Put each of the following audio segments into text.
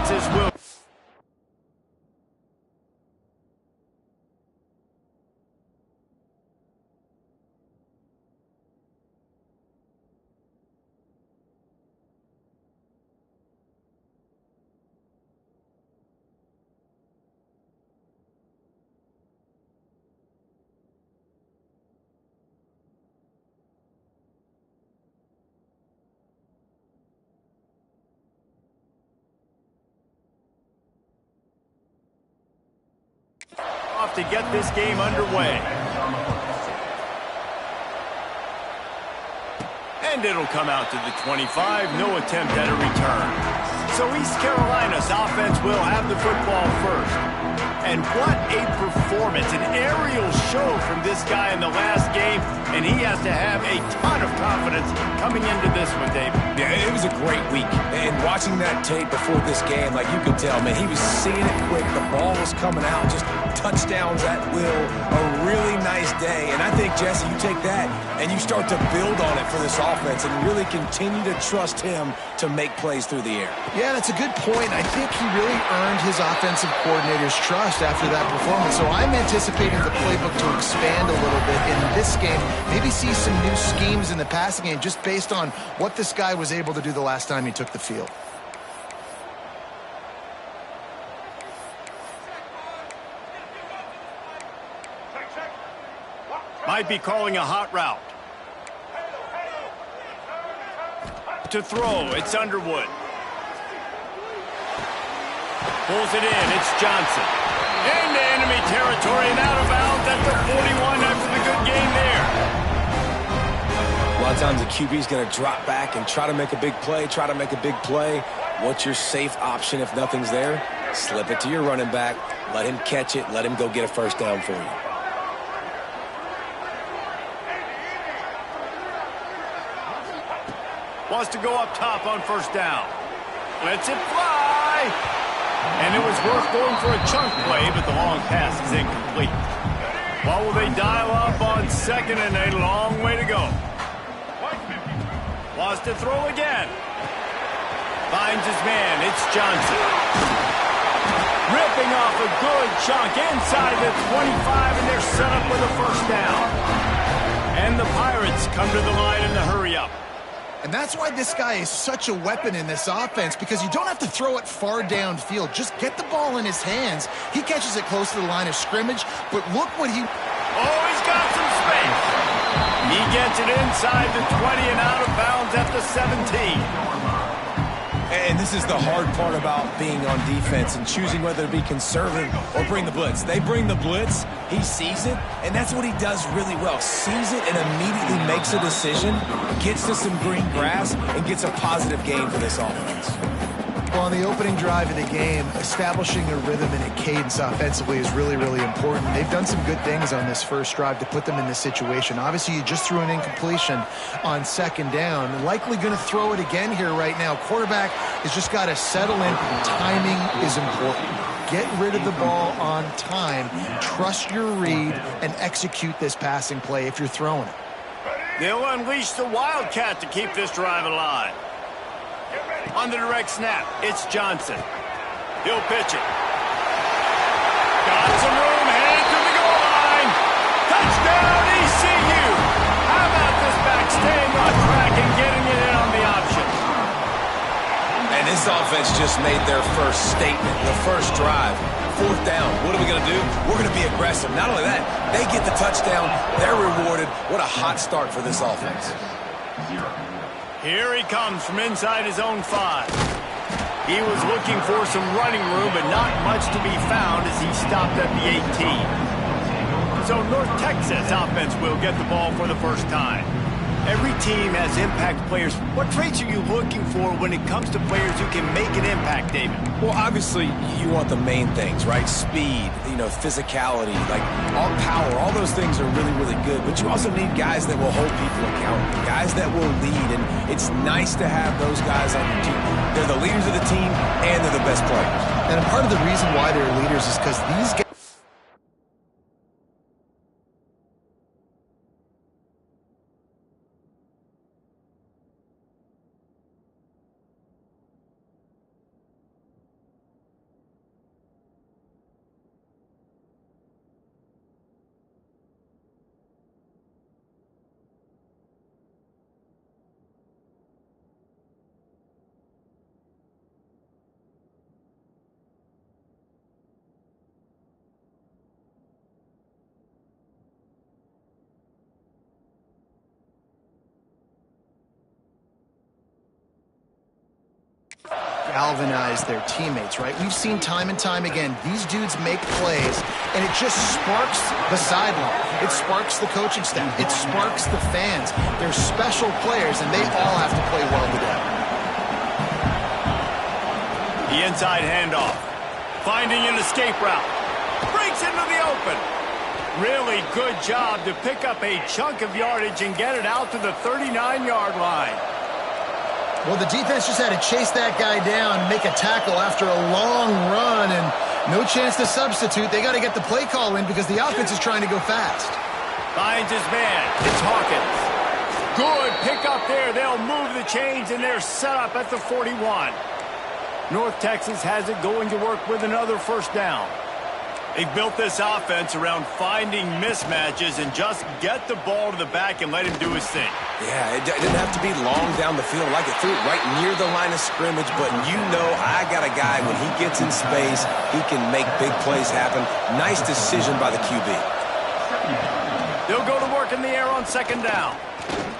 defenses will. Off to get this game underway. And it'll come out to the 25. No attempt at a return. So East Carolina's offense will have the football first. And what a performance, an aerial show from this guy in the last game, and he has to have a ton of confidence coming into this one, David. Yeah, it was a great week. And watching that tape before this game, like you could tell, man, he was seeing it quick. The ball was coming out, just touchdowns at will. A really nice day. And I think, Jesse, you take that and you start to build on it for this offense and really continue to trust him to make plays through the air. Yeah, that's a good point. I think he really earned his offensive coordinator's trust after that performance. So I'm anticipating the playbook to expand a little bit in this game. Maybe see some new schemes in the passing game just based on what this guy was able to do the last time he took the field. Might be calling a hot route. To throw, it's Underwood. Pulls it in, it's Johnson. Into enemy territory and out of bounds at the 41 after the good game there. A lot of times the QB's going to drop back and try to make a big play, What's your safe option if nothing's there? Slip it to your running back, let him catch it, let him go get a first down for you. Wants to go up top on first down. Lets it fly. And it was worth going for a chunk play, but the long pass is incomplete. What will they dial up on second, and a long way to go. Wants to throw again. Finds his man. It's Johnson. Ripping off a good chunk inside the 25, and they're set up with a first down. And the Pirates come to the line in the hurry-up. And that's why this guy is such a weapon in this offense, because you don't have to throw it far downfield. Just get the ball in his hands. He catches it close to the line of scrimmage, but look what he... Oh, he's got some space. He gets it inside the 20 and out of bounds at the 17. And this is the hard part about being on defense and choosing whether to be conservative or bring the blitz. They bring the blitz, he sees it, and that's what he does really well. Sees it and immediately makes a decision, gets to some green grass, and gets a positive gain for this offense. Well, on the opening drive of the game, establishing a rhythm and a cadence offensively is really, really important. They've done some good things on this first drive to put them in this situation. Obviously, you just threw an incompletion on second down. Likely going to throw it again here right now. Quarterback has just got to settle in. Timing is important. Get rid of the ball on time. Trust your read and execute this passing play if you're throwing it. They'll unleash the Wildcat to keep this drive alive. On the direct snap, it's Johnson. He'll pitch it. Got some room, headed to the goal line. Touchdown, ECU. How about this back staying on track and getting it in on the option? And this offense just made their first statement, the first drive. Fourth down, what are we going to do? We're going to be aggressive. Not only that, they get the touchdown, they're rewarded. What a hot start for this offense. Here he comes from inside his own 5. He was looking for some running room, but not much to be found as he stopped at the 18. So North Texas offense will get the ball for the first time. Every team has impact players. What traits are you looking for when it comes to players who can make an impact, David? Well, obviously, you want the main things, right? Speed, physicality, like all power, all those things are really, really good. But you also need guys that will hold people accountable, guys that will lead. And it's nice to have those guys on your team. They're the leaders of the team, and they're the best players. And part of the reason why they're leaders is because these guys galvanize their teammates, right? We've seen time and time again, these dudes make plays, and it just sparks the sideline. It sparks the coaching staff. It sparks the fans. They're special players, and they all have to play well together. The inside handoff. Finding an escape route. Breaks into the open. Really good job to pick up a chunk of yardage and get it out to the 39-yard line. Well, the defense just had to chase that guy down and make a tackle after a long run, and no chance to substitute. They got to get the play call in because the offense is trying to go fast. Finds his man. It's Hawkins. Good pick up there. They'll move the chains, and they're set up at the 41. North Texas has it going to work with another first down. They've built this offense around finding mismatches and just get the ball to the back and let him do his thing. Yeah, it didn't have to be long down the field. Like it threw it right near the line of scrimmage, but you know I got a guy, when he gets in space, he can make big plays happen. Nice decision by the QB. They'll go to work in the air on second down.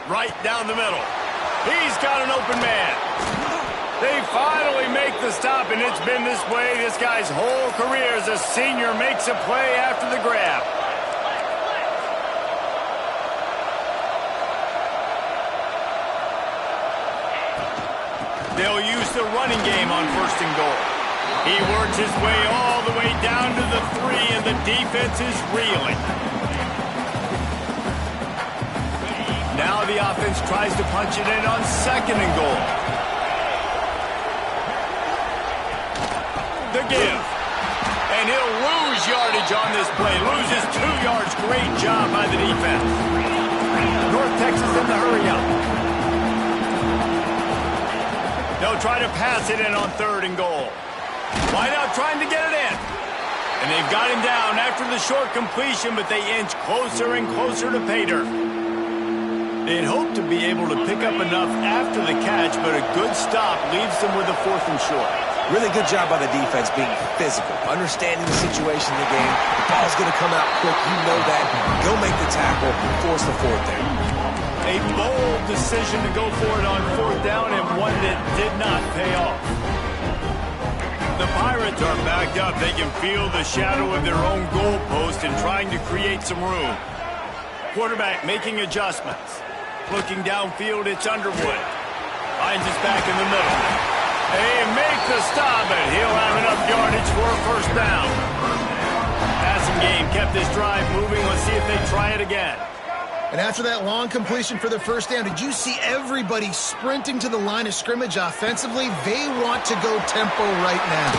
Right down the middle. He's got an open man. They finally make the stop, and it's been this way this guy's whole career as a senior. Makes a play after the grab. They'll use the running game on first and goal. He works his way all the way down to the 3, and the defense is reeling. Now the offense tries to punch it in on second and goal. The give. And he'll lose yardage on this play. Loses 2 yards. Great job by the defense. North Texas in the hurry up. They'll try to pass it in on third and goal. Wideout trying to get it in. And they've got him down after the short completion, but they inch closer and closer to pay dirt. They'd hoped to be able to pick up enough after the catch, but a good stop leaves them with a 4th and short. Really good job by the defense being physical, understanding the situation in the game. The ball's going to come out quick. You know that. Go make the tackle, force the 4th down. A bold decision to go for it on 4th down, and one that did not pay off. The Pirates are backed up. They can feel the shadow of their own goalpost and trying to create some room. Quarterback making adjustments. Looking downfield, it's Underwood. Finds his back in the middle. They make the stop, but he'll have enough yardage for a first down. Passing game kept this drive moving. Let's see if they try it again. And after that long completion for the first down, did you see everybody sprinting to the line of scrimmage offensively? They want to go tempo right now.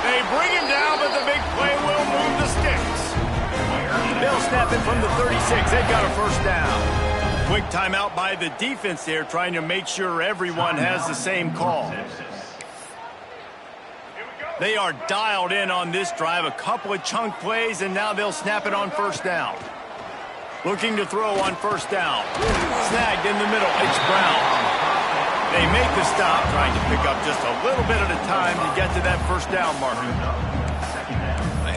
They bring him down, but the big play will move the sticks. They'll snap it from the 36. They've got a first down. Quick timeout by the defense there, trying to make sure everyone has the same call. They are dialed in on this drive. A couple of chunk plays, and now they'll snap it on first down. Looking to throw on first down. Snagged in the middle. It's Brown. They make the stop, trying to pick up just a little bit at a time to get to that first down marker.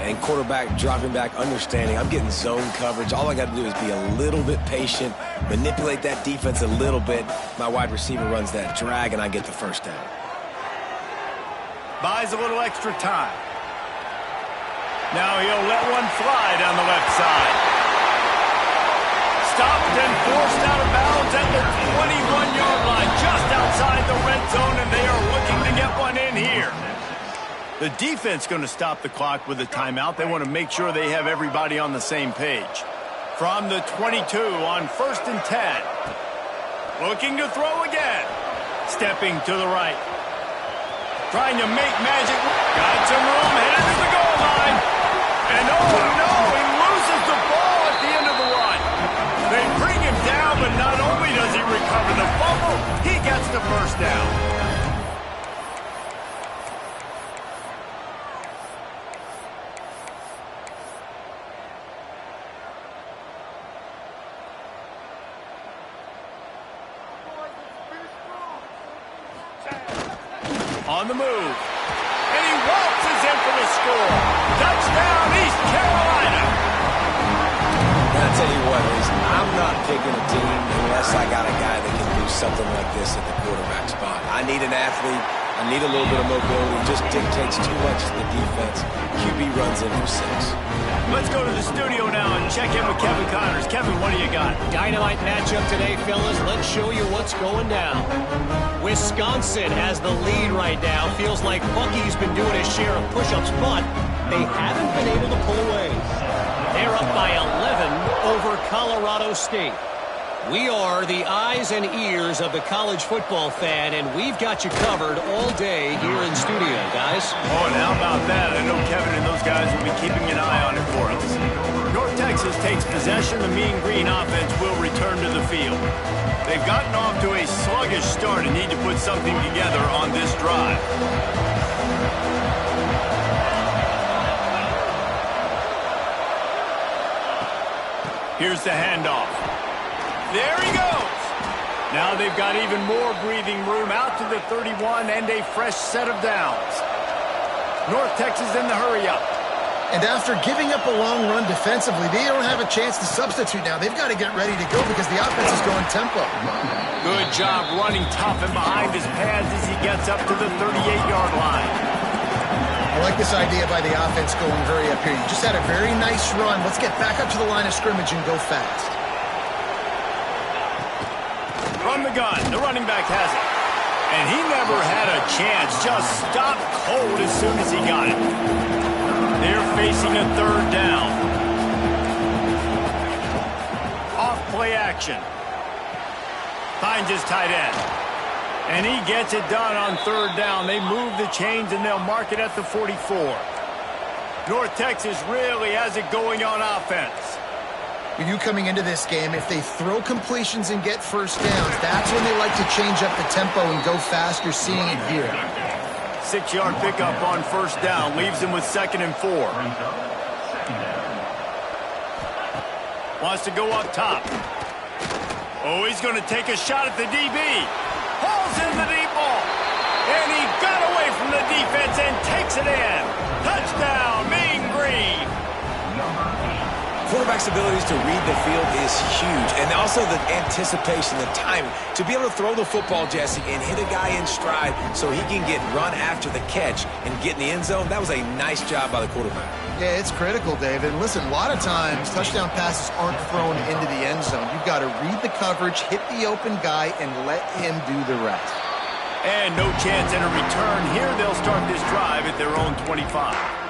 And quarterback dropping back, understanding I'm getting zone coverage. All I got to do is be a little bit patient, manipulate that defense a little bit. My wide receiver runs that drag, and I get the first down. Buys a little extra time. Now he'll let one fly down the left side. Stopped and forced out of bounds at the 21-yard line, just outside the red zone, and they are looking to get one in here. The defense going to stop the clock with a timeout. They want to make sure they have everybody on the same page. From the 22 on first and 10. Looking to throw again. Stepping to the right. Trying to make magic. Got some room, headed to the goal line. And oh no, he loses the ball at the end of the run. They bring him down, but not only does he recover the fumble, he gets the first down. On the move. And he waltzes in for the score. Touchdown, East Carolina. And I tell you what, I'm not picking a team unless I got a guy that can do something like this at the quarterback spot. I need an athlete I need a little bit of mobility. Just dictates too much to the defense. QB runs in for 6. Let's go to the studio now and check in with Kevin Connors. Kevin, what do you got? Dynamite matchup today, fellas. Let's show you what's going down. Wisconsin has the lead right now. Feels like Bucky's been doing his share of push-ups, but they haven't been able to pull away. They're up by 11 over Colorado State. We are the eyes and ears of the college football fan, and we've got you covered all day here in studio, guys. Oh, and how about that? I know Kevin and those guys will be keeping an eye on it for us. North Texas takes possession. The Mean Green offense will return to the field. They've gotten off to a sluggish start and need to put something together on this drive. Here's the handoff. There he goes. Now they've got even more breathing room out to the 31 and a fresh set of downs. North Texas in the hurry up. And after giving up a long run defensively, they don't have a chance to substitute now. They've got to get ready to go because the offense is going tempo. Good job running tough and behind his pads as he gets up to the 38-yard line. I like this idea by the offense going hurry up here. You just had a very nice run. Let's get back up to the line of scrimmage and go fast. From the gun, the running back has it. And he never had a chance. Just stopped cold as soon as he got it. They're facing a third down. Off play action. Finds his tight end. And he gets it done on third down. They move the chains and they'll mark it at the 44. North Texas really has it going on offense. With you coming into this game, if they throw completions and get first downs, that's when they like to change up the tempo and go fast. You're seeing it here. 6-yard pickup on first down. Leaves him with 2nd and 4. Wants to go up top. Oh, he's going to take a shot at the DB. Hauls in the deep ball. And he got away from the defense and takes it in. Touchdown, Mean Green. Quarterback's abilities to read the field is huge, and also the anticipation, the timing. To be able to throw the football, Jesse, and hit a guy in stride so he can get run after the catch and get in the end zone, that was a nice job by the quarterback. Yeah, it's critical, David. And listen, a lot of times touchdown passes aren't thrown into the end zone. You've got to read the coverage, hit the open guy, and let him do the rest. And no chance at a return here. They'll start this drive at their own 25.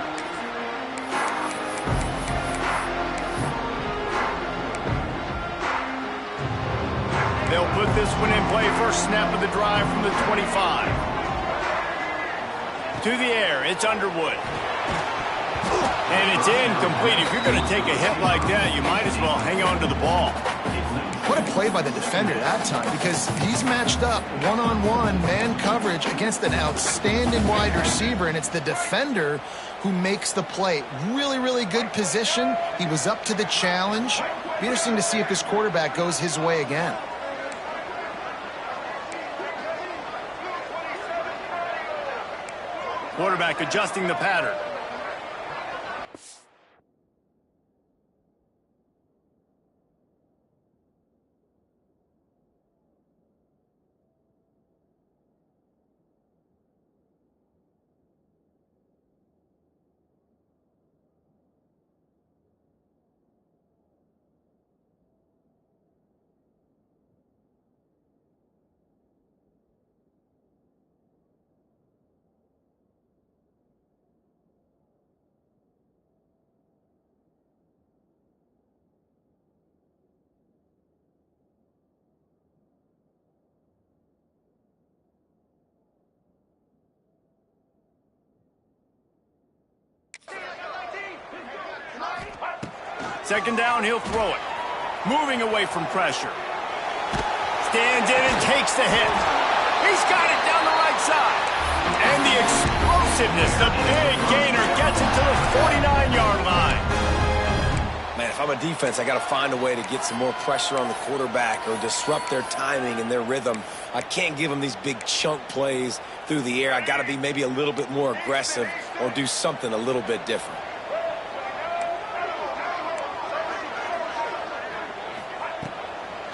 They'll put this one in play. First snap of the drive from the 25. To the air, it's Underwood. And it's incomplete. If you're going to take a hit like that, you might as well hang on to the ball. What a play by the defender that time, because he's matched up one-on-one man coverage against an outstanding wide receiver, and it's the defender who makes the play. Really, really good position. He was up to the challenge. Be interesting to see if this quarterback goes his way again. Quarterback adjusting the pattern. Second down, he'll throw it. Moving away from pressure. Stands in and takes the hit. He's got it down the right side. And the explosiveness, the big gainer gets it to the 49-yard line. Man, if I'm a defense, I got to find a way to get some more pressure on the quarterback or disrupt their timing and their rhythm. I can't give them these big chunk plays through the air. I got to be maybe a little bit more aggressive or do something a little bit different.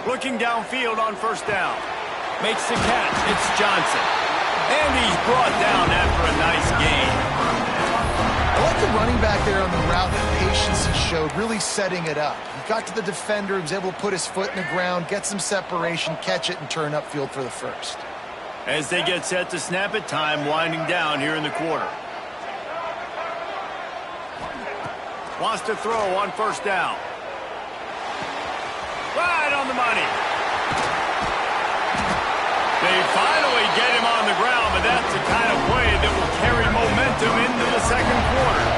Looking downfield on first down. Makes the catch. It's Johnson. And he's brought down after a nice gain. I like the running back there on the route, the patience he showed, really setting it up. He got to the defender, he was able to put his foot in the ground, get some separation, catch it, and turn upfield for the first. As they get set to snap it, time winding down here in the quarter. Wants to throw on first down. Right on the money. They finally get him on the ground, but that's the kind of play that will carry momentum into the second quarter.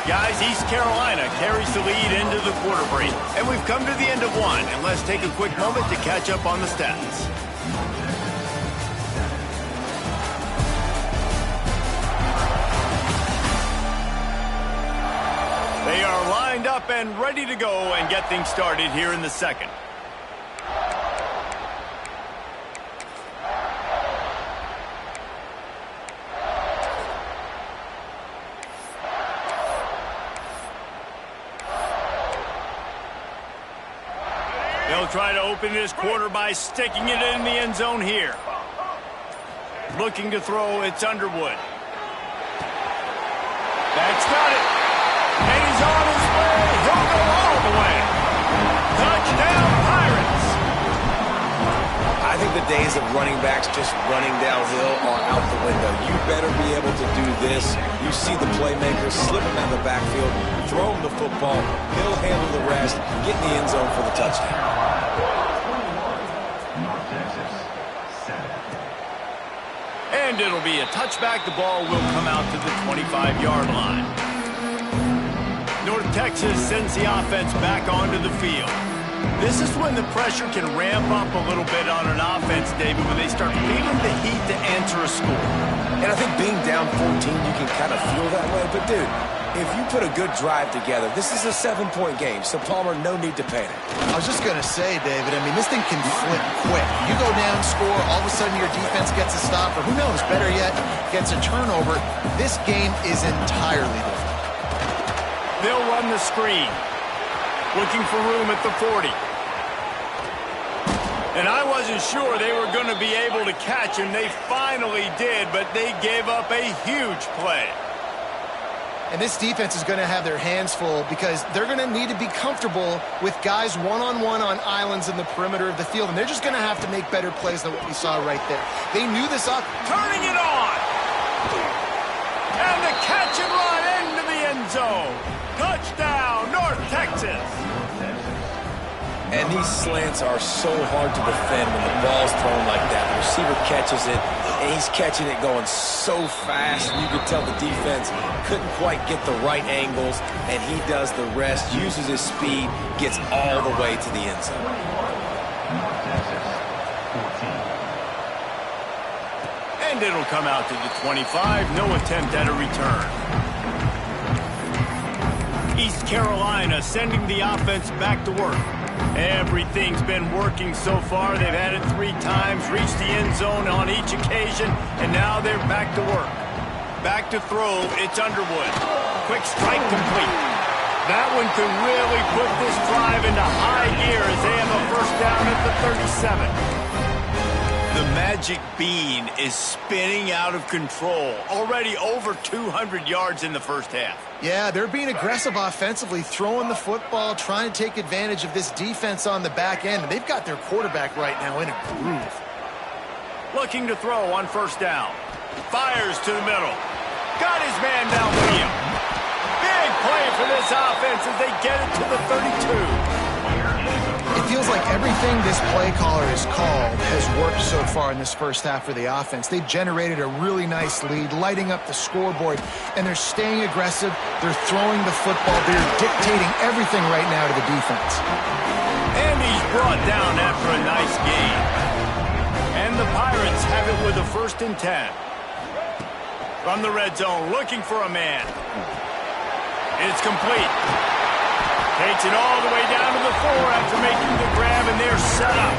Guys, East Carolina carries the lead into the quarter break. And we've come to the end of one, and let's take a quick moment to catch up on the stats. They are lined up and ready to go and get things started here in the second. They'll try to open this quarter by sticking it in the end zone here. Looking to throw, it's Underwood. That's got it. And he's on his way. He'll go all the way. Touchdown, Pirates. I think the days of running backs just running downhill are out the window. You better be able to do this. You see the playmaker slip him out of the backfield, throw him the football, he'll handle the rest, get in the end zone for the touchdown. And it'll be a touchback. The ball will come out to the 25-yard line. North Texas sends the offense back onto the field. This is when the pressure can ramp up a little bit on an offense, David, when they start feeling the heat to answer a score. And I think being down 14, you can kind of feel that way. But, dude, if you put a good drive together, this is a 7-point game. So, Palmer, no need to panic. I was just going to say, David, I mean, this thing can flip quick. You go down, score, all of a sudden your defense gets a stop, or who knows, better yet, gets a turnover. This game is entirely different. They'll run the screen. Looking for room at the 40. And I wasn't sure they were going to be able to catch him. They finally did, but they gave up a huge play. And this defense is going to have their hands full because they're going to need to be comfortable with guys one-on-one on islands in the perimeter of the field. And they're just going to have to make better plays than what we saw right there. They knew this up. Turning it on. And the catch and run into the end zone. Touchdown, North Texas. And these slants are so hard to defend when the ball's thrown like that. The receiver catches it, and he's catching it going so fast. You could tell the defense couldn't quite get the right angles, and he does the rest, uses his speed, gets all the way to the end zone. And it'll come out to the 25. No attempt at a return. East Carolina sending the offense back to work. Everything's been working so far. They've had it 3 times, reached the end zone on each occasion, and now they're back to work. Back to throw, it's Underwood. Quick strike complete. That one could really put this drive into high gear as they have a first down at the 37. The magic bean is spinning out of control. Already over 200 yards in the first half. Yeah, they're being aggressive offensively, throwing the football, trying to take advantage of this defense on the back end. They've got their quarterback right now in a groove. Looking to throw on first down. Fires to the middle. Got his man down with him. Big play for this offense as they get it to the 32. It feels like everything this play caller has called has worked so far in this first half for the offense. They've generated a really nice lead, lighting up the scoreboard, and they're staying aggressive. They're throwing the football. They're dictating everything right now to the defense. And he's brought down after a nice gain. And the Pirates have it with a 1st and 10. From the red zone, looking for a man. It's complete. Takes it all the way down to the 4 after making the grab, and they're set up.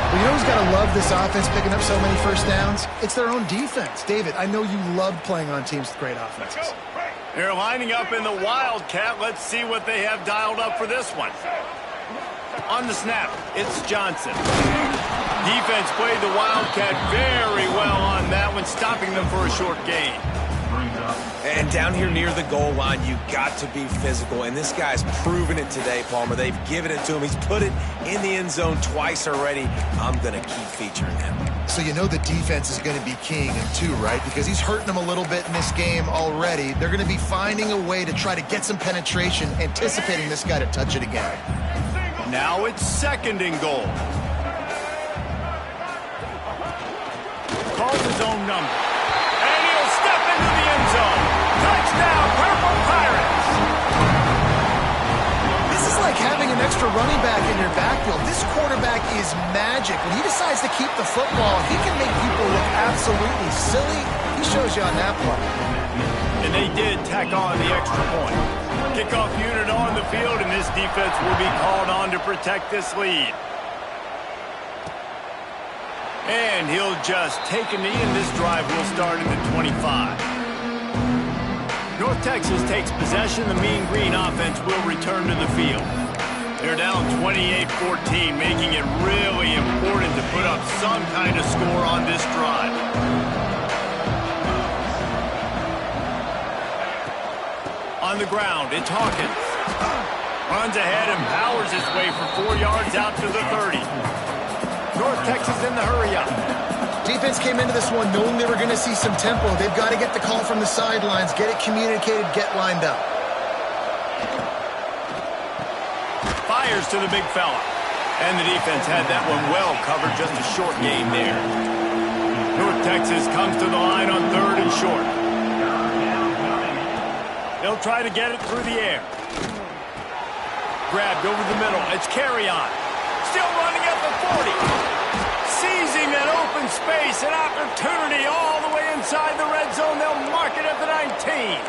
Well, you know who's got to love this offense picking up so many first downs? It's their own defense. David, I know you love playing on teams with great offenses. They're lining up in the Wildcat. Let's see what they have dialed up for this one. On the snap, it's Johnson. Defense played the Wildcat very well on that one, stopping them for a short gain. And down here near the goal line, you got to be physical. And this guy's proven it today, Palmer. They've given it to him. He's put it in the end zone twice already. I'm going to keep featuring him. So you know the defense is going to be keying him too, right? Because he's hurting them a little bit in this game already. They're going to be finding a way to try to get some penetration, anticipating this guy to touch it again. Now it's 2nd and goal. Calls his own number. And he'll step into the end zone. Touchdown, Purple Pirates! This is like having an extra running back in your backfield. This quarterback is magic. When he decides to keep the football, he can make people look absolutely silly. He shows you on that one. And they did tack on the extra point. Kickoff unit on the field, and this defense will be called on to protect this lead. And he'll just take a knee, and this drive will start at the 25. North Texas takes possession. The Mean Green offense will return to the field. They're down 28-14, making it really important to put up some kind of score on this drive. On the ground, it's Hawkins. Runs ahead and powers his way for 4 yards out to the 30. North Texas in the hurry-up. Defense came into this one knowing they were going to see some tempo. They've got to get the call from the sidelines, get it communicated, get lined up. Fires to the big fella. And the defense had that one well covered, just a short gain there. North Texas comes to the line on 3rd and short. They'll try to get it through the air. Grabbed over the middle. It's Carry-On. Still running at the 40. Seizing that open space, an opportunity all the way inside the red zone. They'll mark it at the 19.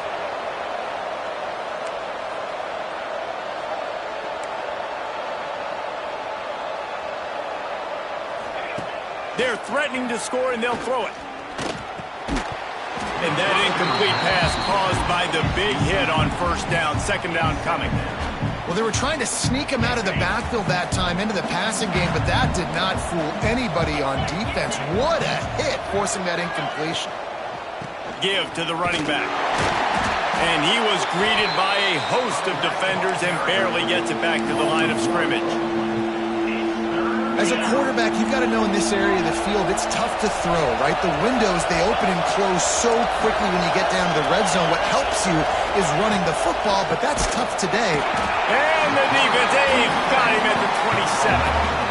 They're threatening to score, and they'll throw it. And that incomplete pass caused by the big hit on 1st down. 2nd down coming. Well, they were trying to sneak him out of the backfield that time into the passing game, but that did not fool anybody on defense. What a hit, forcing that incompletion. Give to the running back. And he was greeted by a host of defenders and barely gets it back to the line of scrimmage. As a quarterback, you've got to know in this area of the field, it's tough to throw, right? The windows, they open and close so quickly when you get down to the red zone. What helps you is running the football, but that's tough today. And the defense, they've got him at the 27.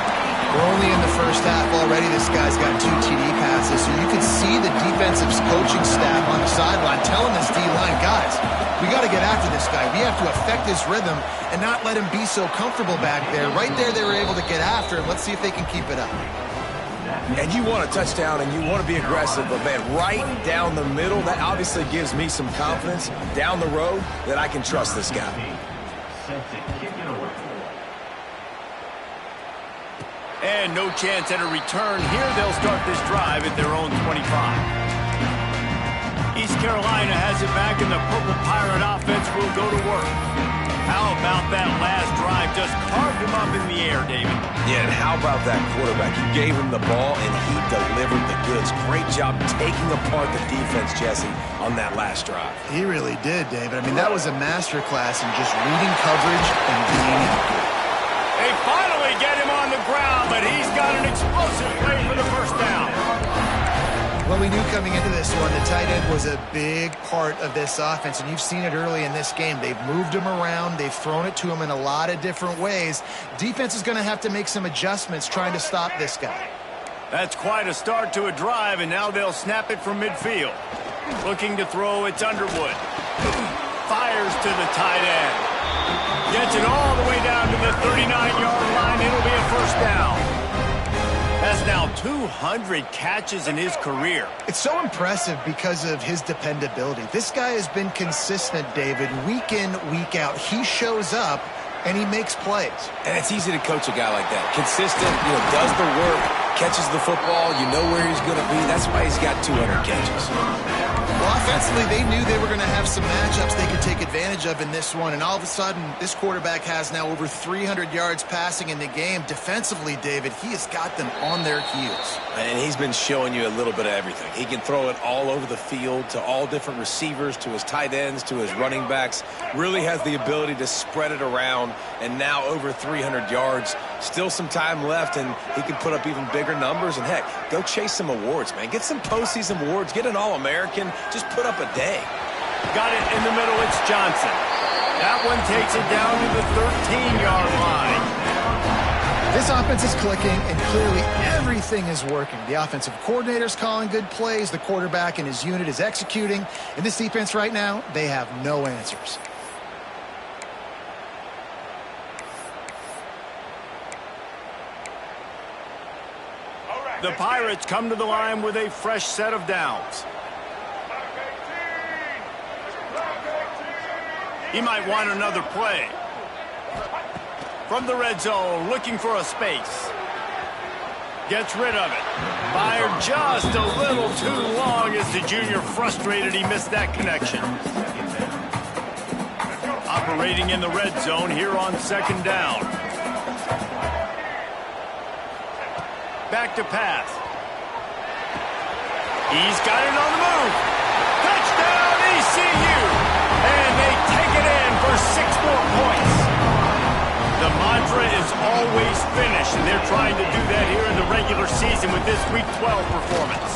We're only in the first half already. This guy's got 2 TD passes, so you can see the defensive coaching staff on the sideline telling this D-line, guys, we got to get after this guy. We have to affect his rhythm and not let him be so comfortable back there. Right there, they were able to get after him. Let's see if they can keep it up. And you want a touchdown and you want to be aggressive, but man, right down the middle, that obviously gives me some confidence down the road that I can trust this guy. And no chance at a return here. They'll start this drive at their own 25. East Carolina has it back, and the Purple Pirate offense will go to work. How about that last drive? Just carved him up in the air, David. Yeah, and how about that quarterback? You gave him the ball, and he delivered the goods. Great job taking apart the defense, Jesse, on that last drive. He really did, David. I mean, that was a masterclass in just reading coverage and being accurate. They finally get him on the ground, but he's got an explosive play for the 1st down. Well, we knew coming into this one, the tight end was a big part of this offense, and you've seen it early in this game. They've moved him around. They've thrown it to him in a lot of different ways. Defense is going to have to make some adjustments trying to stop this guy. That's quite a start to a drive, and now they'll snap it from midfield. Looking to throw, it's Underwood. Fires to the tight end. Gets it all the way down to the 39-yard line. It'll be a 1st down. Has now 200 catches in his career. It's so impressive because of his dependability. This guy has been consistent, David, week in, week out. He shows up, and he makes plays. And it's easy to coach a guy like that. Consistent, does the work, catches the football, you know where he's going to be. That's why he's got 200 catches. Well, offensively, they knew they were going to have some matchups they could take advantage of in this one, and all of a sudden, this quarterback has now over 300 yards passing in the game. Defensively, David, he has got them on their heels. And he's been showing you a little bit of everything. He can throw it all over the field to all different receivers, to his tight ends, to his running backs. Really has the ability to spread it around, and now over 300 yards. Still some time left, and he can put up even bigger numbers. And, heck, go chase some awards, man. Get some postseason awards. Get an All-American. Just put up a day. Got it in the middle. It's Johnson. That one takes it down to the 13-yard line. This offense is clicking, and clearly everything is working. The offensive coordinator's calling good plays. The quarterback and his unit is executing. And this defense right now, they have no answers. The Pirates come to the line with a fresh set of downs. He might want another play. From the red zone, looking for a space. Gets rid of it. Fired just a little too long as the junior frustrated he missed that connection. Operating in the red zone here on second down. Back to pass. He's got it on the move. Touchdown, ECU. And they take it in for 6 more points. The mantra is always finish, and they're trying to do that here in the regular season with this Week 12 performance.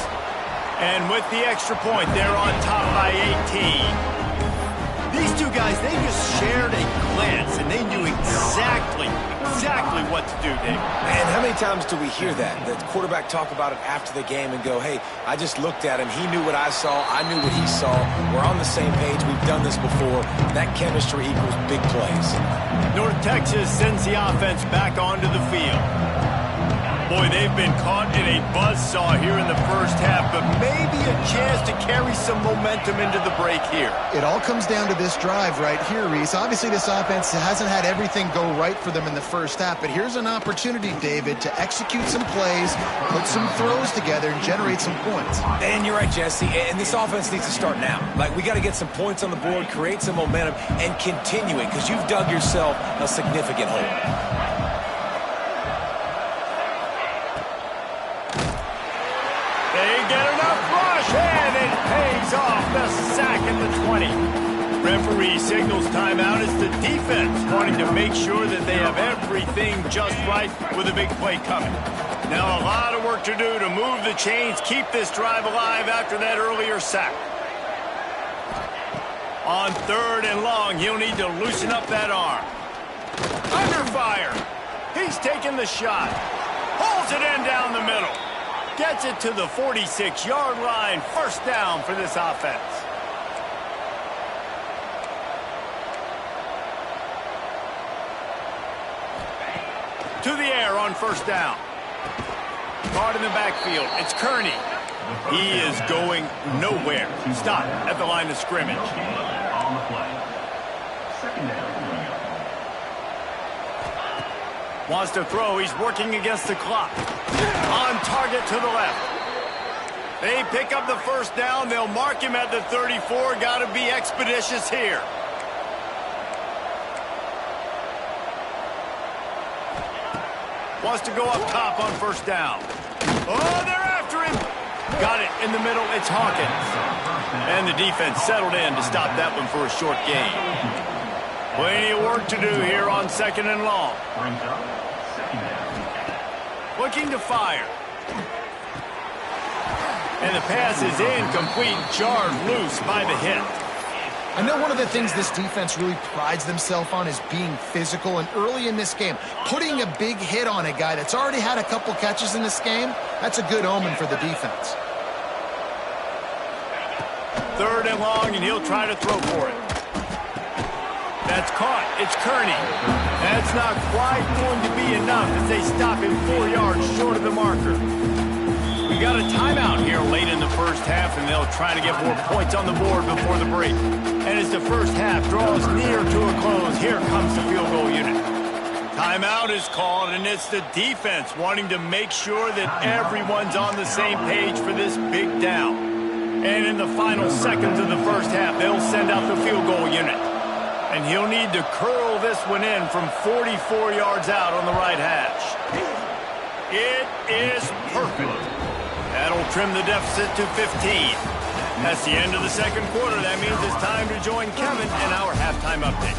And with the extra point, they're on top by 18. These two guys, they just shared a glance, and they knew exactly what to do, Dave. Man, how many times do we hear that? The quarterback talk about it after the game and go, hey, I just looked at him. He knew what I saw. I knew what he saw. We're on the same page. We've done this before. That chemistry equals big plays. North Texas sends the offense back onto the field. Boy, they've been caught in a buzzsaw here in the first half, but maybe a chance to carry some momentum into the break here. It all comes down to this drive right here, Reese. Obviously, this offense hasn't had everything go right for them in the first half, but here's an opportunity, David, to execute some plays, put some throws together, and generate some points. And you're right, Jesse, and this offense needs to start now. Like, we got to get some points on the board, create some momentum, and continue it, because you've dug yourself a significant hole. And it pays off, the sack at the 20. Referee signals timeout as the defense wanting to make sure that they have everything just right with a big play coming. Now a lot of work to do to move the chains, keep this drive alive after that earlier sack. On 3rd and long, he'll need to loosen up that arm. Under fire. He's taking the shot. Pulls it in down the middle. Gets it to the 46-yard line. First down for this offense. To the air on first down. Caught in the backfield. It's Kearney. He is going nowhere. Stop at the line of scrimmage. On the play. Second down. Wants to throw. He's working against the clock. On target to the left. They pick up the first down. They'll mark him at the 34. Got to be expeditious here. Wants to go up top on first down. Oh, they're after him. Got it in the middle. It's Hawkins. And the defense settled in to stop that one for a short gain. Plenty of work to do here on 2nd and long. Looking to fire. And the pass is incomplete, jarred loose by the hit. I know one of the things this defense really prides themselves on is being physical, and early in this game, putting a big hit on a guy that's already had a couple catches in this game, that's a good omen for the defense. 3rd and long, and he'll try to throw for it. That's caught. It's Kearney. That's not quite going to be enough as they stop him 4 yards short of the marker. We got a timeout here late in the first half, and they'll try to get more points on the board before the break. And as the first half draws near to a close, here comes the field goal unit. Timeout is called, and it's the defense wanting to make sure that everyone's on the same page for this big down. And in the final seconds of the first half, they'll send out the field goal unit. And he'll need to curl this one in from 44 yards out on the right hash. It is perfect. That'll trim the deficit to 15. That's the end of the second quarter. That means it's time to join Kevin in our halftime update.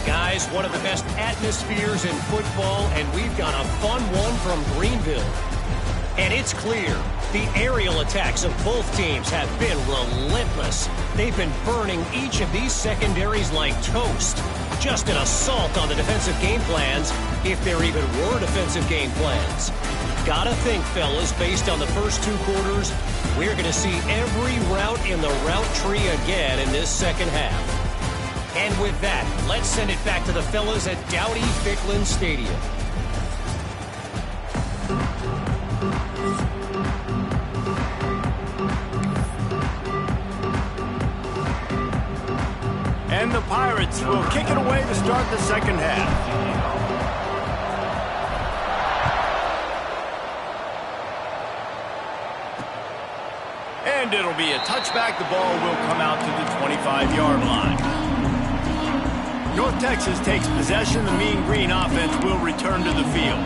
Guys, one of the best atmospheres in football, and we've got a fun one from Greenville. And it's clear, the aerial attacks of both teams have been relentless. They've been burning each of these secondaries like toast. Just an assault on the defensive game plans, if there even were defensive game plans. Gotta think, fellas, based on the first two quarters, we're going to see every route in the route tree again in this second half. And with that, let's send it back to the fellas at Dowdy-Ficklin Stadium. And the Pirates will kick it away to start the second half. And it'll be a touchback. The ball will come out to the 25-yard line. North Texas takes possession. The Mean Green offense will return to the field.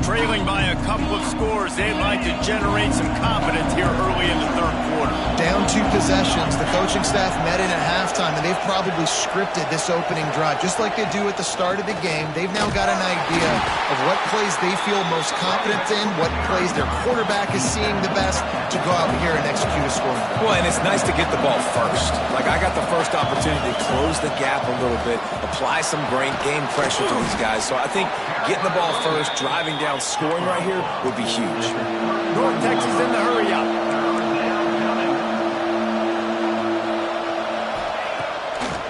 Trailing by a couple of scores, they'd like to generate some confidence here early in the third quarter. Down 2 possessions. The coaching staff met in at halftime, and they've probably scripted this opening drive. Just like they do at the start of the game, they've now got an idea of what plays they feel most confident in, what plays their quarterback is seeing the best to go out here and execute a scoring. Well, and it's nice to get the ball first. Like, I got the first opportunity to close the gap a little bit, apply some game pressure to these guys. So I think getting the ball first, driving down, scoring right here would be huge. North Texas in the hurry up.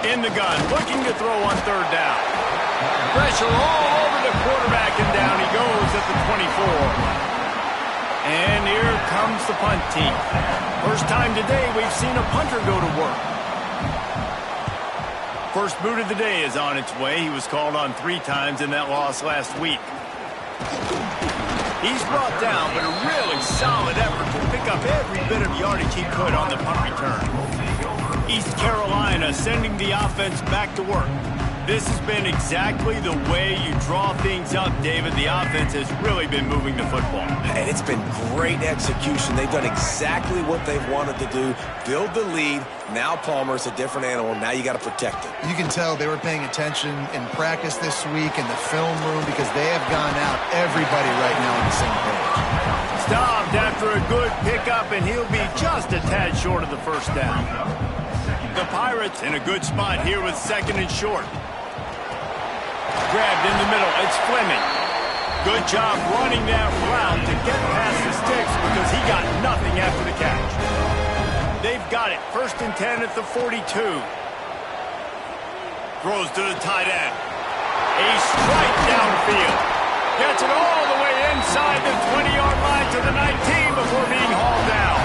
In the gun, looking to throw on third down. Pressure all over the quarterback, and down he goes at the 24. And here comes the punt team. First time today we've seen a punter go to work. First boot of the day is on its way. He was called on 3 times in that loss last week. He's brought down, but a really solid effort to pick up every bit of yardage he could on the punt return. East Carolina sending the offense back to work. This has been exactly the way you draw things up, David. The offense has really been moving the football. And it's been great execution. They've done exactly what they've wanted to do. Build the lead. Now Palmer's a different animal. Now you got to protect it. You can tell they were paying attention in practice this week in the film room because they have gone out, everybody right now on the same page. Stopped after a good pickup, and he'll be just a tad short of the first down. The Pirates in a good spot here with second and short. Grabbed in the middle. It's Fleming. Good job running that route to get past the sticks because he got nothing after the catch. They've got it. 1st and 10 at the 42. Throws to the tight end. A strike downfield. Gets it all the way inside the 20-yard line to the 19 before being hauled down.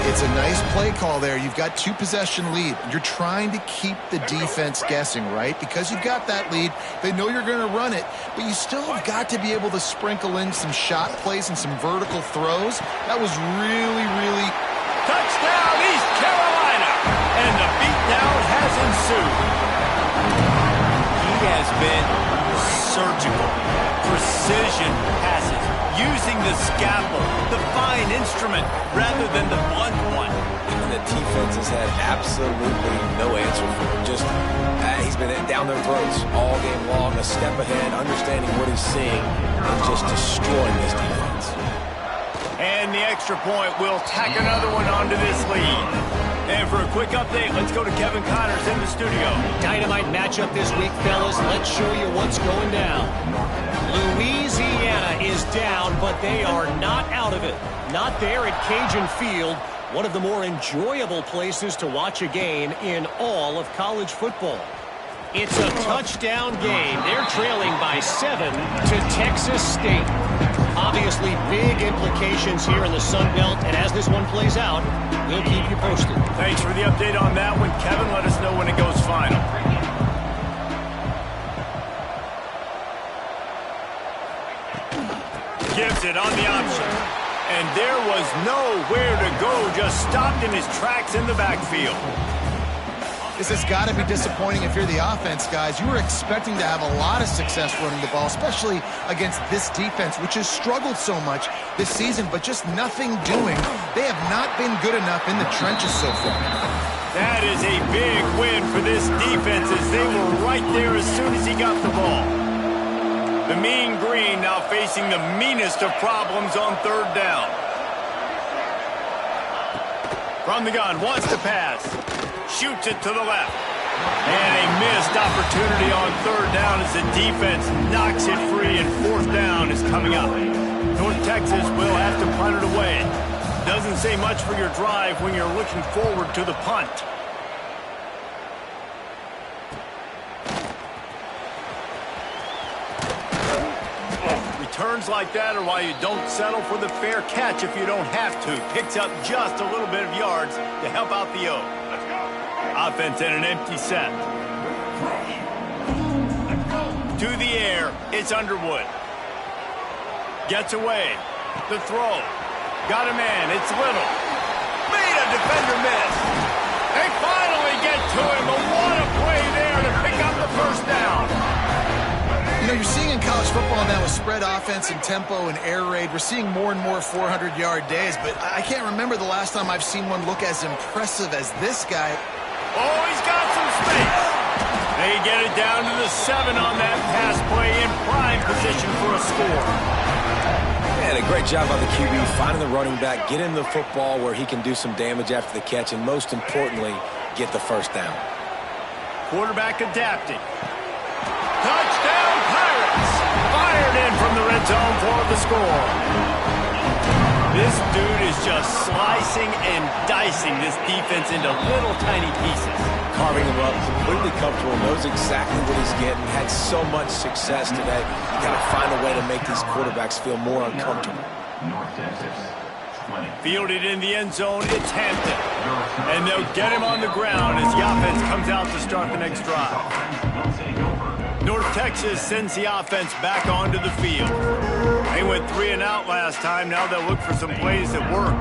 It's a nice play call there. You've got 2 possession lead. You're trying to keep the defense guessing, right? Because you've got that lead. They know you're going to run it, but you still have got to be able to sprinkle in some shot plays and some vertical throws. That was really, really... Touchdown, East Carolina! And the beatdown has ensued. He has been surgical. Precision passes. Using the scalpel, the fine instrument, rather than the blunt one. And the defense has had absolutely no answer for him. Just, he's been down their throats all game long, a step ahead, understanding what he's seeing, and just destroying this defense. And the extra point will tack another one onto this lead. And for a quick update, let's go to Kevin Connors in the studio. Dynamite matchup this week, fellas. Let's show you what's going down. Louisiana is down, but they are not out of it. Not there at Cajun Field, one of the more enjoyable places to watch a game in all of college football. It's a touchdown game. They're trailing by 7 to Texas State. Obviously, big implications here in the Sun Belt, and as this one plays out, we'll keep you posted. Thanks for the update on that one, Kevin. Let us know when it goes final. Gives it on the option. And there was nowhere to go, just stopped in his tracks in the backfield. This has got to be disappointing if you're the offense, guys. You were expecting to have a lot of success running the ball, especially against this defense, which has struggled so much this season, but just nothing doing. They have not been good enough in the trenches so far. That is a big win for this defense as they were right there as soon as he got the ball. The Mean Green now facing the meanest of problems on third down. From the gun, wants to pass. Shoots it to the left. And a missed opportunity on third down as the defense knocks it free and fourth down is coming up. North Texas will have to punt it away. Doesn't say much for your drive when you're looking forward to the punt. Returns like that are why you don't settle for the fair catch if you don't have to. Picks up just a little bit of yards to help out the O. Offense in an empty set. To the air, it's Underwood. Gets away. The throw. Got a man, it's Little. Made a defender miss. They finally get to him, but what a play there to pick up the first down. You know, you're seeing in college football now with spread offense and tempo and air raid, we're seeing more and more 400-yard days, but I can't remember the last time I've seen one look as impressive as this guy. Oh, he's got some space. They get it down to the 7 on that pass play in prime position for a score. And a great job by the QB finding the running back, get him the football where he can do some damage after the catch, and most importantly, get the first down. Quarterback adapting. Touchdown Pirates! Fired in from the red zone for the score. This dude is just slicing and dicing this defense into little tiny pieces. Carving him up, completely comfortable, knows exactly what he's getting, had so much success today. You got to find a way to make these quarterbacks feel more uncomfortable. North Texas, 20. Fielded in the end zone, it's Hampton. And they'll get him on the ground as the offense comes out to start the next drive. North Texas sends the offense back onto the field. They went 3 and out last time. Now they'll look for some plays that work.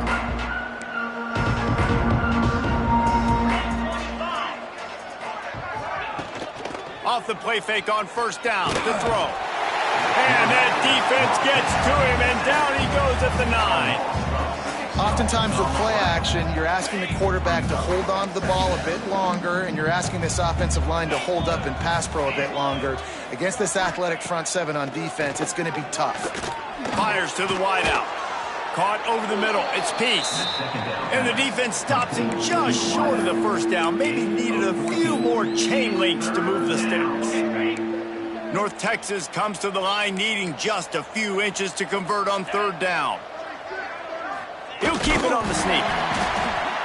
Off the play fake on first down. The throw. And that defense gets to him, and down he goes at the 9. Oftentimes with play action, you're asking the quarterback to hold on to the ball a bit longer, and you're asking this offensive line to hold up in pass pro a bit longer. Against this athletic front 7 on defense, it's going to be tough. Fires to the wideout. Caught over the middle. It's Peace. And the defense stops him just short of the first down. Maybe needed a few more chain links to move the sticks. North Texas comes to the line needing just a few inches to convert on third down. He'll keep it on the sneak.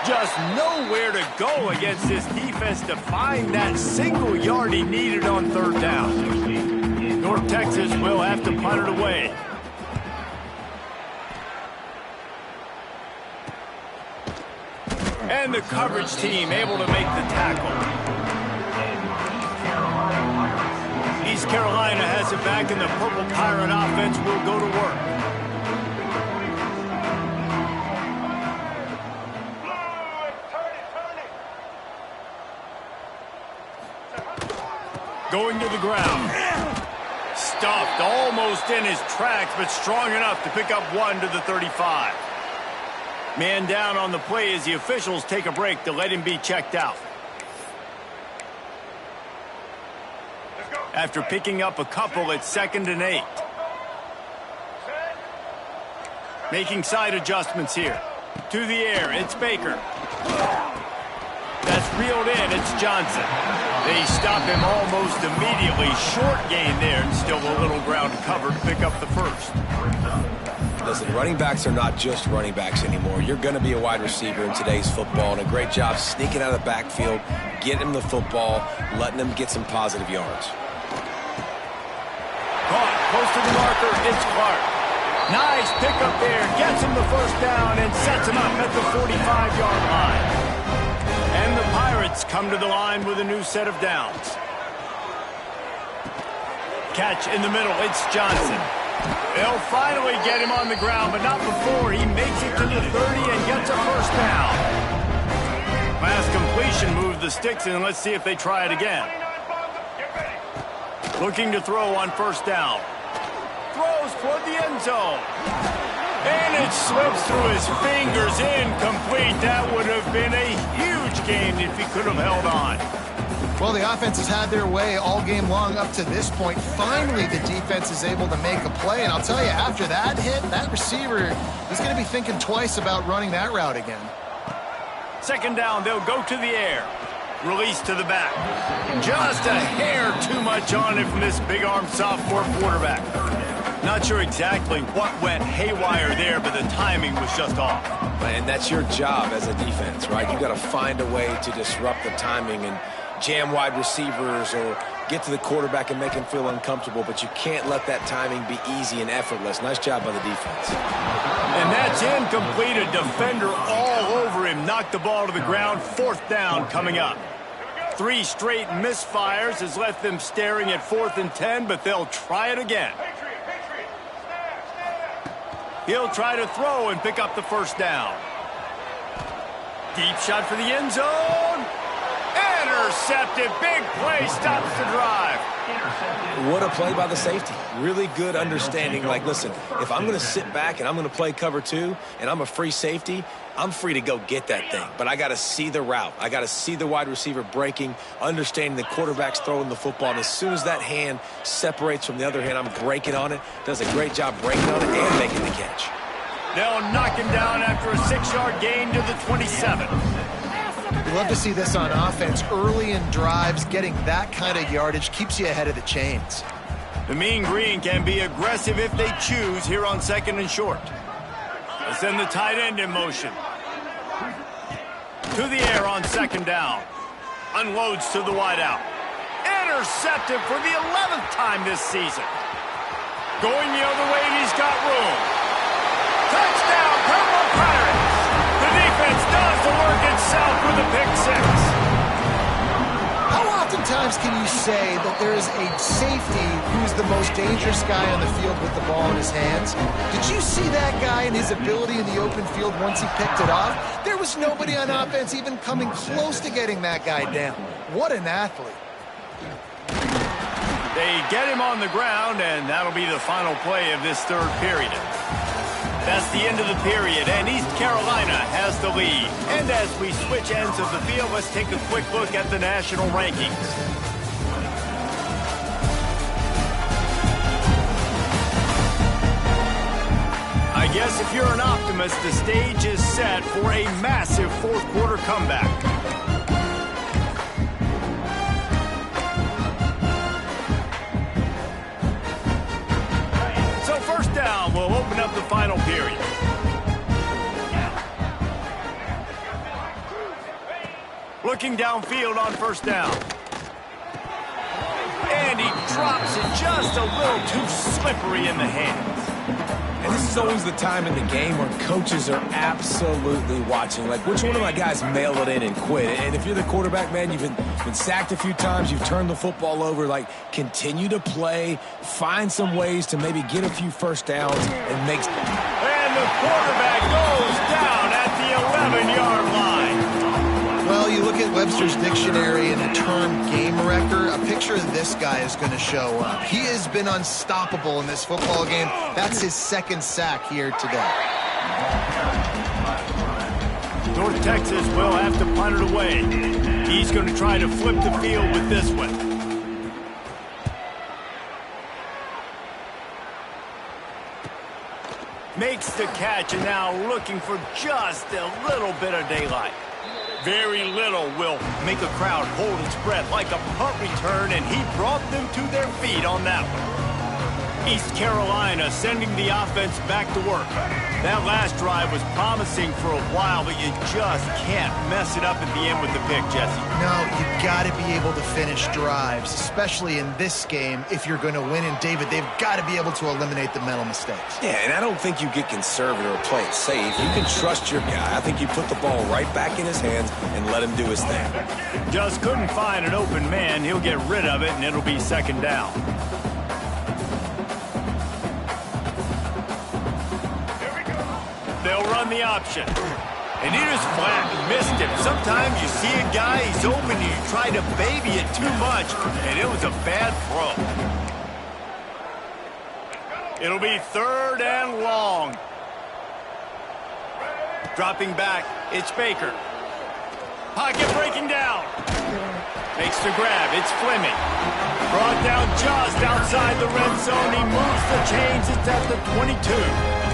Just nowhere to go against this defense to find that single yard he needed on third down. North Texas will have to punt it away. And the coverage team able to make the tackle. East Carolina has it back, and the Purple Pirate offense will go to work. Going to the ground. Stuffed almost in his tracks, but strong enough to pick up 1 to the 35. Man down on the play as the officials take a break to let him be checked out. After picking up a couple, it's 2nd and 8. Making side adjustments here. To the air, it's Baker. That's reeled in, it's Johnson. They stop him almost immediately. Short gain there, and still a little ground to cover to pick up the first. Listen, running backs are not just running backs anymore. You're going to be a wide receiver in today's football, and a great job sneaking out of the backfield, getting him the football, letting him get some positive yards. Caught, close to the marker, it's Clark. Nice pickup there, gets him the first down and sets him up at the 45-yard line. And the Pirates come to the line with a new set of downs. Catch in the middle, it's Johnson. They'll finally get him on the ground, but not before he makes it to the 30 and gets a first down. Last completion moved the sticks, and let's see if they try it again. Looking to throw on first down. Throws toward the end zone. And it slips through his fingers, incomplete. That would have been a huge gain if he could have held on. Well, the offense has had their way all game long up to this point. Finally, the defense is able to make a play. And I'll tell you, after that hit, that receiver, he's going to be thinking twice about running that route again. Second down, they'll go to the air. Release to the back. Just a hair too much on it from this big-armed sophomore quarterback. Not sure exactly what went haywire there, but the timing was just off. And that's your job as a defense, right? You got to find a way to disrupt the timing and jam wide receivers or get to the quarterback and make him feel uncomfortable, but you can't let that timing be easy and effortless. Nice job by the defense. And that's incomplete. A defender all over him. Knocked the ball to the ground. Fourth down coming up. 3 straight misfires has left them staring at 4th and 10, but they'll try it again. He'll try to throw and pick up the first down. Deep shot for the end zone. Intercepted. Big play. Stops the drive. What a play by the safety. Really good understanding. Like, listen, if I'm going to sit back and I'm going to play cover 2 and I'm a free safety, I'm free to go get that thing. But I got to see the route. I got to see the wide receiver breaking, understanding the quarterback's throwing the football. And as soon as that hand separates from the other hand, I'm breaking on it. Does a great job breaking on it and making the catch. They'll knock him down after a 6-yard gain to the 27. You love to see this on offense. Early in drives, getting that kind of yardage keeps you ahead of the chains. The Mean Green can be aggressive if they choose here on 2nd and short. They send the tight end in motion. To the air on 2nd down. Unloads to the wideout. Intercepted for the 11th time this season. Going the other way, and he's got room. Touchdown, Purple Pirates! The defense does the work itself with a pick 6. How oftentimes can you say that there is a safety who's the most dangerous guy on the field with the ball in his hands? Did you see that guy and his ability in the open field once he picked it off? There was nobody on offense even coming close to getting that guy down. What an athlete. They get him on the ground, and that'll be the final play of this 3rd period. That's the end of the period, and East Carolina has the lead. And as we switch ends of the field, let's take a quick look at the national rankings. I guess if you're an optimist, the stage is set for a massive 4th quarter comeback. So first down will open up the final period. Looking downfield on first down. And he drops it just a little too slippery in the hands. And this is always the time in the game where coaches are absolutely watching. Like, which one of my guys mail it in and quit? And if you're the quarterback, man, you've been sacked a few times, you've turned the football over. Like, continue to play, find some ways to maybe get a few first downs and make... And the quarterback goes down at the 11-yard line. Well, you look at Webster's dictionary and the term game wrecker, a picture of this guy is going to show up. He has been unstoppable in this football game. That's his 2nd sack here today. North Texas will have to punt it away. He's going to try to flip the field with this one. Makes the catch, and now looking for just a little bit of daylight. Very little will make a crowd hold its breath like a punt return, and he brought them to their feet on that one. East Carolina sending the offense back to work. That last drive was promising for a while, but you just can't mess it up at the end with the pick, Jesse. No, you got to be able to finish drives, especially in this game if you're going to win. And, David, they've got to be able to eliminate the mental mistakes. Yeah, and I don't think you get conservative or play it safe. You can trust your guy. I think you put the ball right back in his hands and let him do his thing. Just couldn't find an open man. He'll get rid of it, and it'll be 2nd down. run the option. And he just flat missed him. Sometimes you see a guy, he's open, and you try to baby it too much, and it was a bad throw. It'll be 3rd and long. Dropping back, it's Baker. Pocket breaking down. Makes the grab, it's Fleming. Brought down just outside the red zone. He moves the chains, it's at the 22.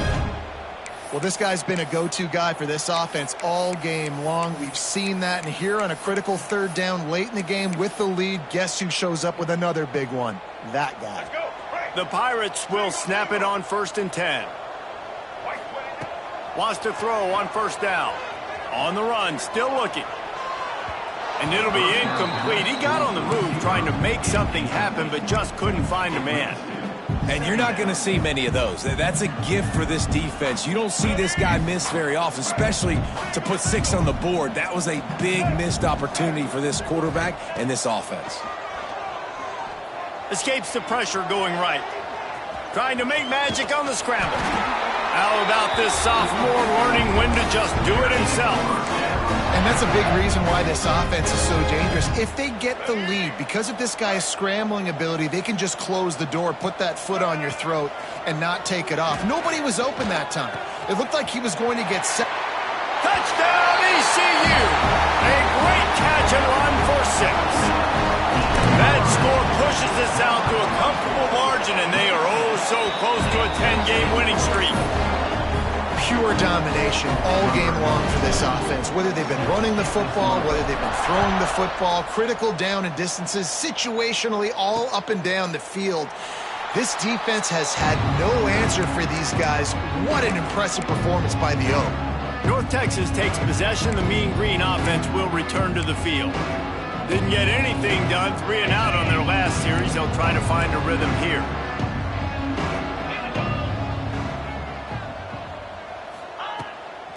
Well, this guy's been a go-to guy for this offense all game long. We've seen that, and here on a critical 3rd down late in the game with the lead, guess who shows up with another big one? That guy. The Pirates will snap it on 1st and 10. Wants to throw on 1st down. On the run, still looking. And it'll be incomplete. He got on the move trying to make something happen, but just couldn't find a man. And you're not going to see many of those. That's a gift for this defense. You don't see this guy miss very often, especially to put 6 on the board. That was a big missed opportunity for this quarterback and this offense. Escapes the pressure going right. Trying to make magic on the scramble. How about this sophomore learning when to just do it himself? And that's a big reason why this offense is so dangerous. If they get the lead, because of this guy's scrambling ability, they can just close the door, put that foot on your throat, and not take it off. Nobody was open that time. It looked like he was going to get set. Touchdown, ECU! A great catch and run for 6. That score pushes us out to a comfortable margin, and they are oh so close to a 10-game winning streak. Pure domination all game long for this offense. Whether they've been running the football, whether they've been throwing the football, critical down and distances, situationally all up and down the field. This defense has had no answer for these guys. What an impressive performance by the O. North Texas takes possession. The Mean Green offense will return to the field. Didn't get anything done. 3 and out on their last series. They'll try to find a rhythm here.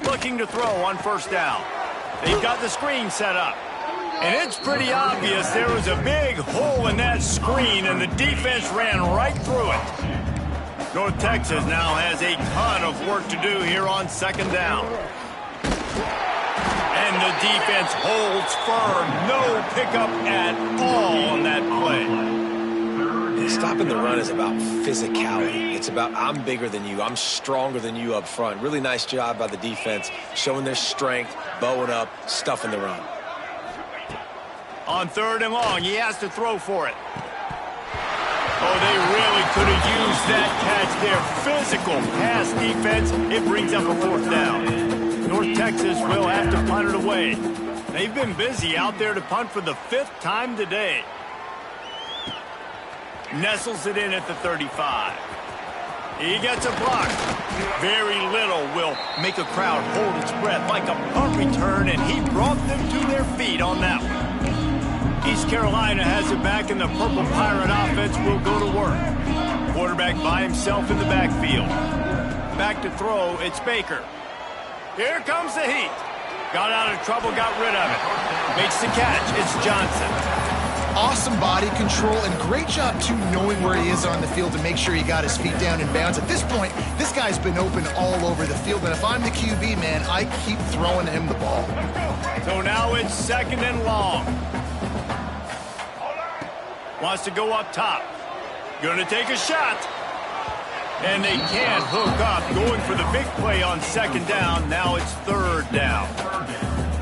Looking to throw on 1st down. They've got the screen set up. And it's pretty obvious there was a big hole in that screen, and the defense ran right through it. North Texas now has a ton of work to do here on 2nd down. And the defense holds firm. No pickup at all on that play. Stopping the run is about physicality. It's about I'm bigger than you. I'm stronger than you up front. Really nice job by the defense, showing their strength, bowing up, stuffing the run. On 3rd and long, he has to throw for it. Oh, they really could have used that catch there. Physical pass defense. It brings up a 4th down. North Texas will have to punt it away. They've been busy out there to punt for the 5th time today. Nestles it in at the 35. He gets a block. Very little will make a crowd hold its breath like a punt return, and he brought them to their feet on that one. East Carolina has it back, and the Purple Pirate offense will go to work. Quarterback by himself in the backfield. Back to throw, it's Baker. Here comes the heat. Got out of trouble, got rid of it. Makes the catch, it's Johnson. Awesome body control and great job, too, knowing where he is on the field to make sure he got his feet down in bounds. At this point, this guy's been open all over the field, and if I'm the QB, man, I keep throwing him the ball. So now it's 2nd and long. Wants to go up top. Going to take a shot. And they can't hook up. Going for the big play on 2nd down. Now it's 3rd down.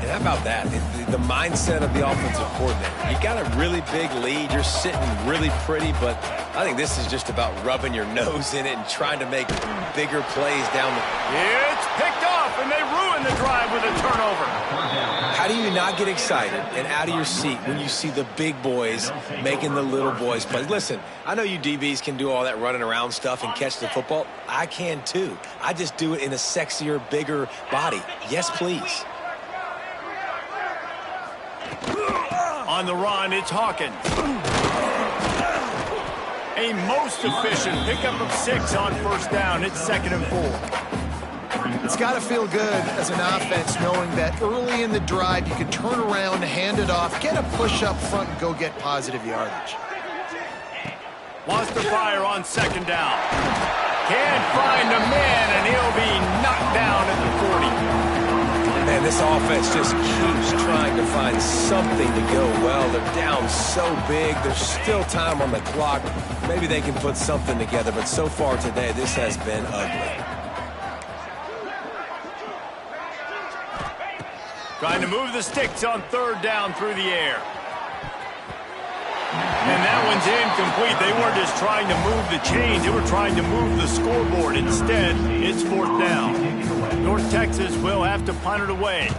And how about that? The mindset of the offensive coordinator. You got a really big lead. You're sitting really pretty, but I think this is just about rubbing your nose in it and trying to make bigger plays down the... It's picked off, and they ruin the drive with a turnover. How do you not get excited and out of your seat when you see the big boys making the little boys play? Listen, I know you DBs can do all that running around stuff and catch the football. I can too. I just do it in a sexier, bigger body. Yes, please. On the run, it's Hawkins. A most efficient pickup of 6 on 1st down. It's 2nd and 4. It's got to feel good as an offense knowing that early in the drive you can turn around, hand it off, get a push up front, and go get positive yardage. Wants to fire on 2nd down. Can't find a man, and he'll be knocked down at the 40. Man, this offense just keeps trying to find something to go well. They're down so big. There's still time on the clock. Maybe they can put something together, but so far today, this has been ugly. Trying to move the sticks on third down through the air. And that one's incomplete. They weren't just trying to move the chains. They were trying to move the scoreboard. Instead, it's fourth down. North Texas will have to punt it away.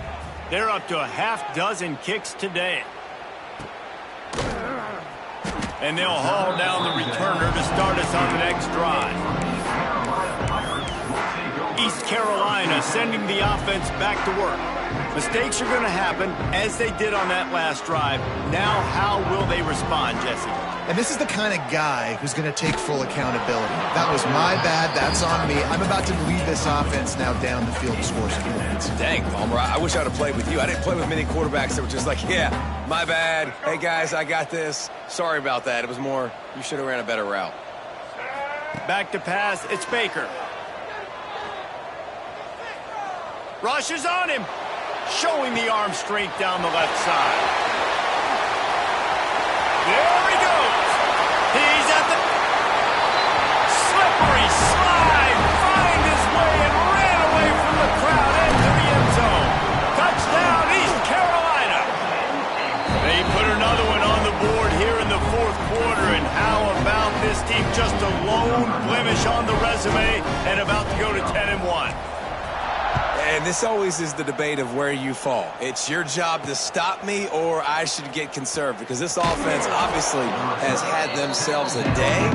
They're up to a half dozen kicks today. And they'll haul down the returner to start us on the next drive. East Carolina sending the offense back to work. Mistakes are going to happen, as they did on that last drive. Now, how will they respond, Jesse? And this is the kind of guy who's going to take full accountability. That was my bad. That's on me. I'm about to lead this offense now down the field to score some points. Dang, Palmer, I wish I would have played with you. I didn't play with many quarterbacks that were just like, yeah, my bad. Hey, guys, I got this. Sorry about that. It was more, you should have ran a better route. Back to pass, it's Baker. Rush is on him. Showing the arm strength down the left side. There he goes. He's at the slippery slide. Find his way and ran away from the crowd into the end zone. Touchdown, East Carolina. They put another one on the board here in the fourth quarter. And how about this team? Just a lone blemish on the resume and about to go to 10-1. And this always is the debate of where you fall. It's your job to stop me, or I should get conserved, because this offense obviously has had themselves a day,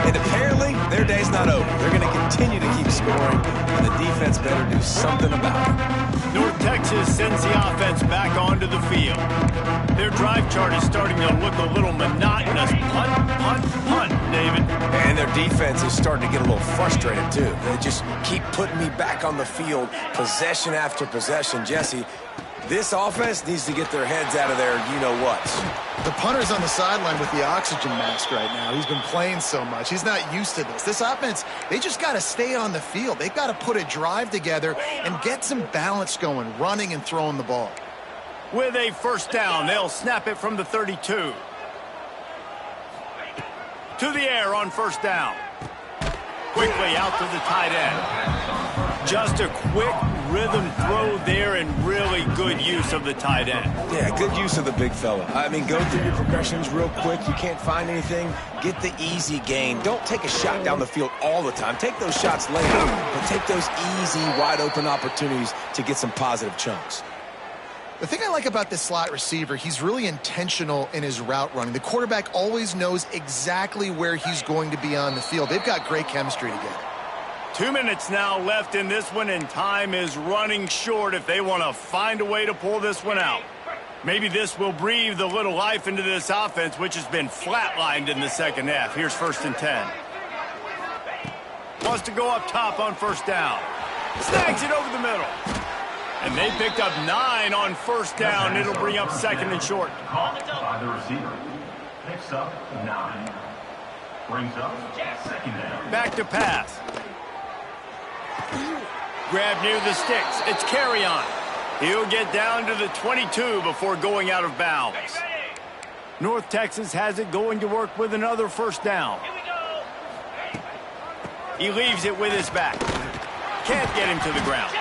and apparently their day's not over. They're going to continue to keep scoring, and the defense better do something about it. North Texas sends the offense back onto the field. Their drive chart is starting to look a little monotonous. Punt, punt, punt, David. And their defense is starting to get a little frustrated, too. They just keep putting me back on the field, possession after possession. Jesse, this offense needs to get their heads out of their you-know-whats. The punter's on the sideline with the oxygen mask right now. He's been playing so much. He's not used to this. This offense, they just got to stay on the field. They've got to put a drive together and get some balance going, running and throwing the ball. With a first down, they'll snap it from the 32. To the air on first down. Quickly out to the tight end. Just a quick rhythm throw there and really good use of the tight end. Yeah, good use of the big fella. I mean, go through your progressions real quick. You can't find anything. Get the easy gain. Don't take a shot down the field all the time. Take those shots later, but take those easy, wide-open opportunities to get some positive chunks. The thing I like about this slot receiver, he's really intentional in his route running. The quarterback always knows exactly where he's going to be on the field. They've got great chemistry together. 2 minutes now left in this one, and time is running short if they want to find a way to pull this one out. Maybe this will breathe a little life into this offense, which has been flatlined in the second half. Here's 1st and 10. Wants to go up top on first down. Snags it over the middle. And they picked up 9 on first down. It'll bring up 2nd and short. By the receiver. Picks up 9. Brings up 2nd down. Back to pass. Grab near the sticks. It's Carrion. He'll get down to the 22 before going out of bounds. North Texas has it going to work with another first down. He leaves it with his back. Can't get him to the ground.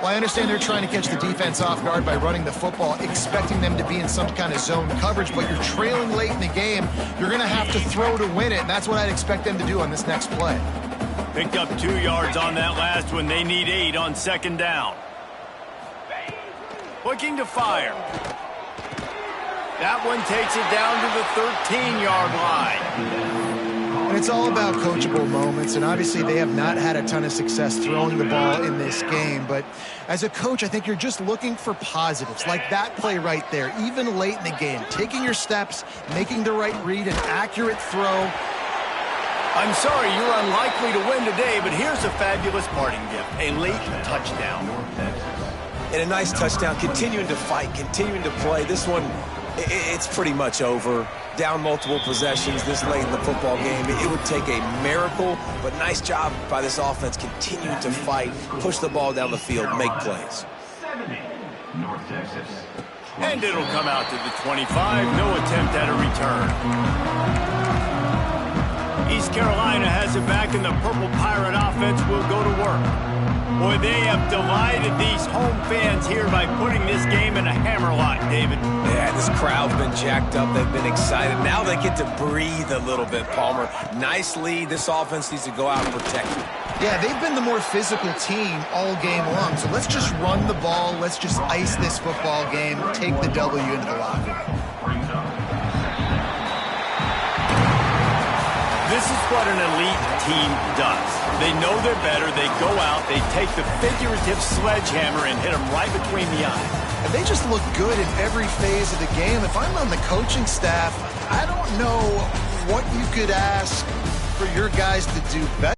Well, I understand they're trying to catch the defense off guard by running the football, expecting them to be in some kind of zone coverage, but you're trailing late in the game. You're going to have to throw to win it, and that's what I'd expect them to do on this next play. Picked up 2 yards on that last one. They need 8 on 2nd down. Looking to fire. That one takes it down to the 13-yard line. And it's all about coachable moments, and obviously they have not had a ton of success throwing the ball in this game. But as a coach, I think you're just looking for positives, like that play right there, even late in the game. Taking your steps, making the right read, an accurate throw. I'm sorry you're unlikely to win today, but here's a fabulous parting gift, a late touchdown. And a nice touchdown, continuing to fight, continuing to play. This one It's pretty much over. Down multiple possessions this late in the football game. It would take a miracle, but nice job by this offense continuing to fight, push the ball down the field, make plays. 70, North Texas. And it'll come out to the 25. No attempt at a return. East Carolina has it back, and the Purple Pirate offense will go to work. Boy, they have divided these home fans here by putting this game in a hammerlock, David. Yeah, this crowd's been jacked up. They've been excited. Now they get to breathe a little bit, Palmer. Nice lead. This offense needs to go out and protect it. Yeah, they've been the more physical team all game long. So let's just run the ball. Let's just ice this football game. Take the W into the locker room. Brings up. This is what an elite team does. They know they're better. They go out. They take the figurative sledgehammer and hit them right between the eyes. And they just look good in every phase of the game. If I'm on the coaching staff, I don't know what you could ask for your guys to do better.